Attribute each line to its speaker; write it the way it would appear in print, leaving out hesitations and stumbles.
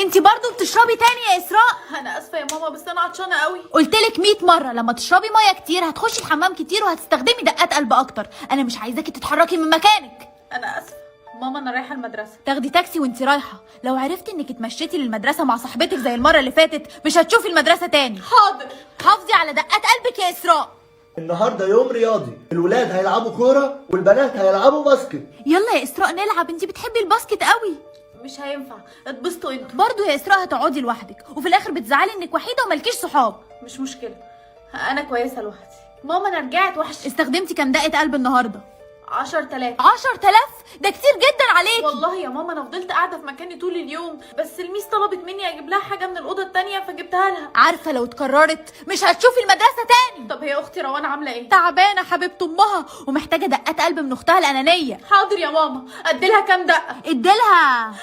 Speaker 1: انت برضو بتشربي تاني يا اسراء؟
Speaker 2: انا اسفه يا ماما بس انا عطشانه قوي.
Speaker 1: قلتلك 100 مره لما تشربي ميه كتير هتخشي الحمام كتير وهتستخدمي دقات قلب اكتر. انا مش عايزاكي تتحركي من مكانك.
Speaker 2: انا اسفه ماما، انا رايحه المدرسه.
Speaker 1: تاخدي تاكسي وانت رايحه. لو عرفتي انك اتمشيتي للمدرسه مع صاحبتك زي المره اللي فاتت مش هتشوفي المدرسه تاني.
Speaker 2: حاضر.
Speaker 1: حافظي على دقات قلبك يا اسراء.
Speaker 3: النهارده يوم رياضي، الولاد هيلعبوا كوره والبنات هيلعبوا باسكت.
Speaker 1: يلا يا اسراء نلعب، انت بتحبي الباسكت قوي.
Speaker 2: مش هينفع، اتبسطوا انتوا.
Speaker 1: برضو يا اسراء هتقعدي لوحدك وفي الاخر بتزعلي انك وحيده وملكيش صحاب.
Speaker 2: مش مشكله، انا كويسه لوحدي. ماما انا رجعت وحش.
Speaker 1: استخدمتي كام دقه قلب النهارده؟
Speaker 2: 10,000.
Speaker 1: 10,000 ده كتير جدا عليكي.
Speaker 2: والله يا ماما انا فضلت قاعده في مكاني طول اليوم، بس الميس طلبت مني اجيب لها حاجه من الاوضه التانيه فجبتها لها.
Speaker 1: عارفه لو اتكررت مش هتشوفي المدرسه تاني.
Speaker 2: طب هي اختي روان عامله ايه؟
Speaker 1: تعبانه حبيبه امها ومحتاجه دقات قلب من اختها الانانيه.
Speaker 2: حاضر يا ماما، اديلها كام دقه؟
Speaker 1: اديلها